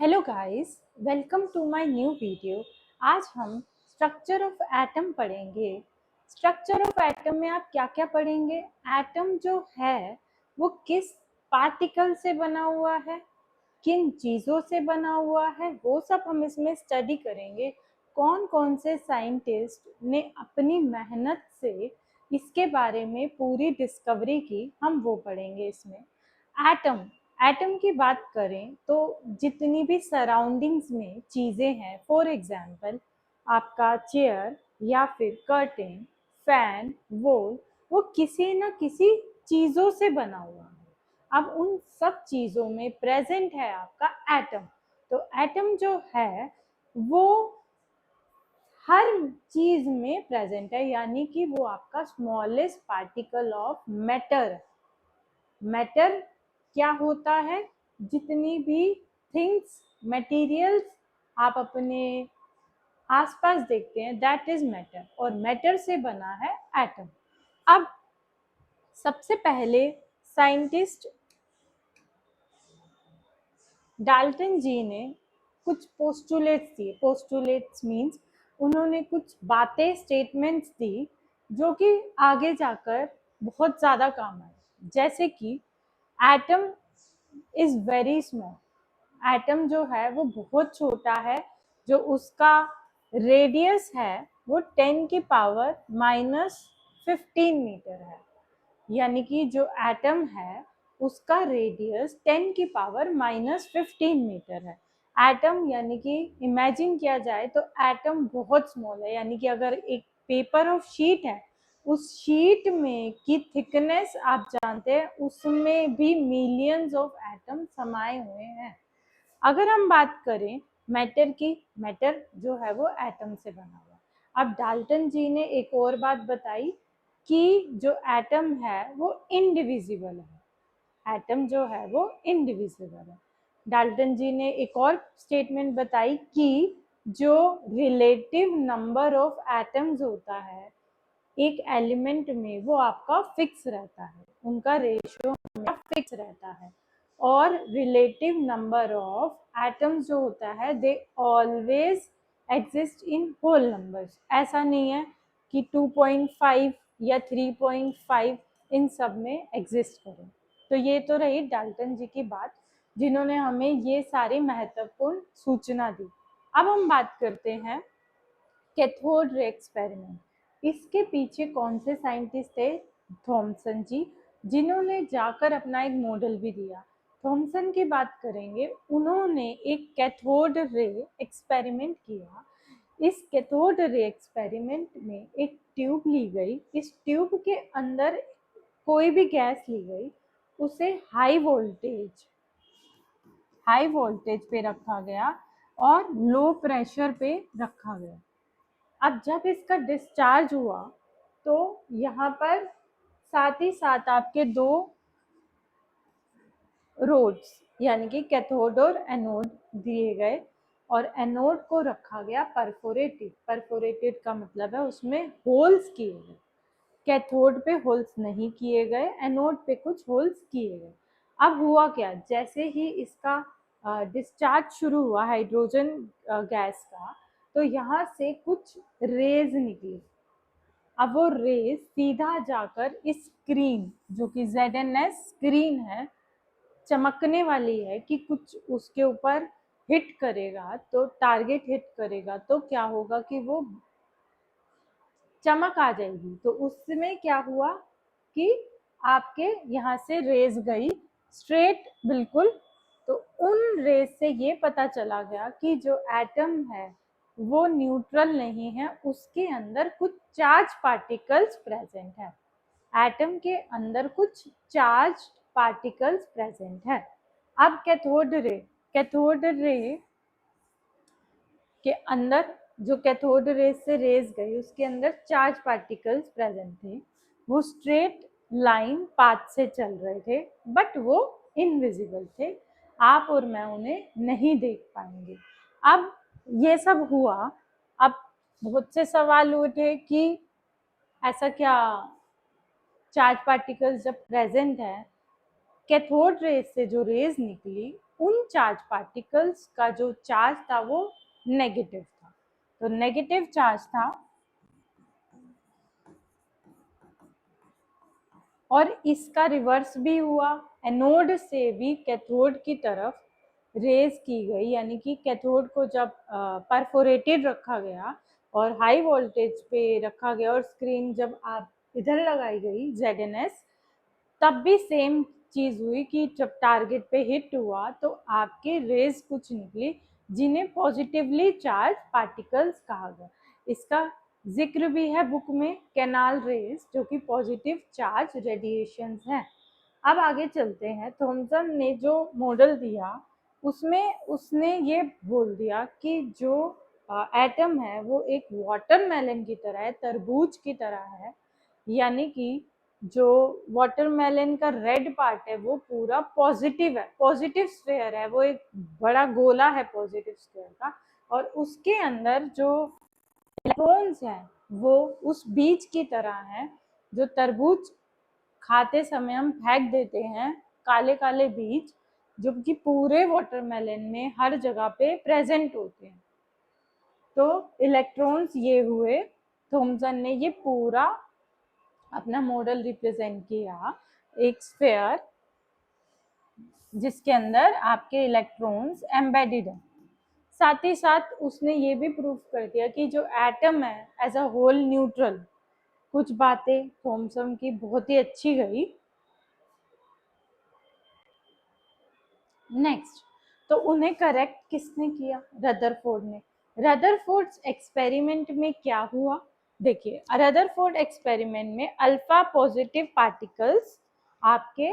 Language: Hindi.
Hello guys, welcome to my new video. आज हम स्ट्रक्चर ऑफ एटम पढ़ेंगे। स्ट्रक्चर ऑफ एटम में आप क्या क्या पढ़ेंगे? एटम जो है वो किस पार्टिकल से बना हुआ है, किन चीज़ों से बना हुआ है, वो सब हम इसमें स्टडी करेंगे। कौन कौन से साइंटिस्ट ने अपनी मेहनत से इसके बारे में पूरी डिस्कवरी की, हम वो पढ़ेंगे इसमें। एटम एटम की बात करें तो जितनी भी सराउंडिंग्स में चीज़ें हैं, फॉर एग्जांपल आपका चेयर या फिर कर्टेन, फैन, वॉल, वो किसी न किसी चीज़ों से बना हुआ है। अब उन सब चीज़ों में प्रेजेंट है आपका एटम। तो एटम जो है वो हर चीज़ में प्रेजेंट है, यानी कि वो आपका smallest particle of matter. Matter क्या होता है? जितनी भी थिंग्स, मटेरियल्स आप अपने आसपास देखते हैं, दैट इज मैटर, और मैटर से बना है एटम। अब सबसे पहले साइंटिस्ट डाल्टन जी ने कुछ पोस्टुलेट्स दिए। पोस्टुलेट्स मीन्स उन्होंने कुछ बातें, स्टेटमेंट्स दी जो कि आगे जाकर बहुत ज़्यादा काम आए। जैसे कि atom is very small. Atom जो है वो बहुत छोटा है। जो उसका रेडियस है वो 10 की पावर -15 मीटर है। यानी कि जो एटम है उसका रेडियस 10 की पावर -15 मीटर है। एटम यानी कि इमेजिन किया जाए तो एटम बहुत स्मॉल है। यानी कि अगर एक पेपर ऑफ शीट है, उस शीट में की थिकनेस आप जानते हैं, उसमें भी मिलियंस ऑफ एटम समाये हुए हैं। अगर हम बात करें मैटर की, मैटर जो है वो एटम से बना हुआ। अब डाल्टन जी ने एक और बात बताई कि जो एटम है वो इनडिविजिबल है। एटम जो है वो इनडिविजिबल है। डाल्टन जी ने एक और स्टेटमेंट बताई कि जो रिलेटिव नंबर ऑफ एटम्स होता है एक एलिमेंट में, वो आपका फिक्स रहता है, उनका रेशियो फिक्स रहता है। और रिलेटिव नंबर ऑफ एटम्स जो होता है, they always exist in whole numbers. ऐसा नहीं है कि 2.5 या 3.5 इन सब में एग्जिस्ट करें। तो ये तो रही डाल्टन जी की बात, जिन्होंने हमें ये सारी महत्वपूर्ण सूचना दी। अब हम बात करते हैं कैथोड रे एक्सपेरिमेंट। इसके पीछे कौन से साइंटिस्ट थे? थॉमसन जी, जिन्होंने जाकर अपना एक मॉडल भी दिया। थॉमसन की बात करेंगे, उन्होंने एक कैथोड रे एक्सपेरिमेंट किया। इस कैथोड रे एक्सपेरिमेंट में एक ट्यूब ली गई, इस ट्यूब के अंदर कोई भी गैस ली गई, उसे हाई वोल्टेज पे रखा गया और लो प्रेशर पे रखा गया। अब जब इसका डिस्चार्ज हुआ तो यहाँ पर साथ ही साथ आपके दो रोड्स यानी कि कैथोड और एनोड दिए गए, और एनोड को रखा गया परफोरेटेड। परफोरेटेड का मतलब है उसमें होल्स किए गए। कैथोड पे होल्स नहीं किए गए, एनोड पे कुछ होल्स किए गए। अब हुआ क्या, जैसे ही इसका डिस्चार्ज शुरू हुआ हाइड्रोजन गैस का, तो यहाँ से कुछ रेज निकली। अब वो रेज सीधा जाकर इस स्क्रीन, जो कि ZNS स्क्रीन है, चमकने वाली है, कि कुछ उसके ऊपर हिट करेगा, तो टारगेट हिट करेगा तो क्या होगा कि वो चमक आ जाएगी। तो उसमें क्या हुआ कि आपके यहाँ से रेज गई स्ट्रेट बिल्कुल। तो उन रेज से ये पता चला गया कि जो एटम है वो न्यूट्रल नहीं है, उसके अंदर कुछ चार्ज पार्टिकल्स प्रेजेंट है। एटम के अंदर कुछ चार्ज पार्टिकल्स प्रेजेंट है। अब कैथोड रे के अंदर, जो कैथोड रेज से रेज गई उसके अंदर चार्ज पार्टिकल्स प्रेजेंट थे। वो स्ट्रेट लाइन पाथ से चल रहे थे, बट वो इनविजिबल थे। आप और मैं उन्हें नहीं देख पाएंगे। अब ये सब हुआ। अब बहुत से सवाल उठे कि ऐसा क्या, चार्ज पार्टिकल्स जब प्रेजेंट है, कैथोड रेज से जो रेज निकली उन चार्ज पार्टिकल्स का जो चार्ज था वो नेगेटिव था। तो नेगेटिव चार्ज था और इसका रिवर्स भी हुआ, एनोड से भी कैथोड की तरफ रेज की गई, यानी कि कैथोड को जब परफोरेटेड रखा गया और हाई वोल्टेज पे रखा गया और स्क्रीन जब आप इधर लगाई गई ZNS, तब भी सेम चीज हुई कि जब टारगेट पे हिट हुआ तो आपके रेज कुछ निकली जिन्हें पॉजिटिवली चार्ज पार्टिकल्स कहा गया। इसका जिक्र भी है बुक में, कैनाल रेज, जो कि पॉजिटिव चार्ज रेडिएशंस हैं। अब आगे चलते हैं। थॉमसन ने जो मॉडल दिया उसमें उसने ये बोल दिया कि जो एटम है वो एक वाटरमेलन की तरह है, तरबूज की तरह है, यानी कि जो वाटरमेलन का रेड पार्ट है वो पूरा पॉजिटिव है, पॉजिटिव स्फीयर है, वो एक बड़ा गोला है पॉजिटिव स्फीयर का, और उसके अंदर जो इलेक्ट्रॉन्स हैं वो उस बीज की तरह हैं जो तरबूज खाते समय हम फेंक देते हैं, काले काले बीज जो कि पूरे वाटरमेलन में हर जगह पे प्रेजेंट होते हैं। तो इलेक्ट्रॉन्स ये हुए, थॉमसन ने ये पूरा अपना मॉडल रिप्रेजेंट किया, एक स्फीयर जिसके अंदर आपके इलेक्ट्रॉन्स एम्बेडेड हैं। साथ ही साथ उसने ये भी प्रूव कर दिया कि जो एटम है एज अ होल न्यूट्रल। कुछ बातें थॉमसन की बहुत ही अच्छी गई। नेक्स्ट, तो उन्हें करेक्ट किसने किया? रदरफोर्ड ने। रदरफोर्ड एक्सपेरिमेंट में क्या हुआ? देखिए, रदरफोर्ड एक्सपेरिमेंट में अल्फा पॉजिटिव पार्टिकल्स आपके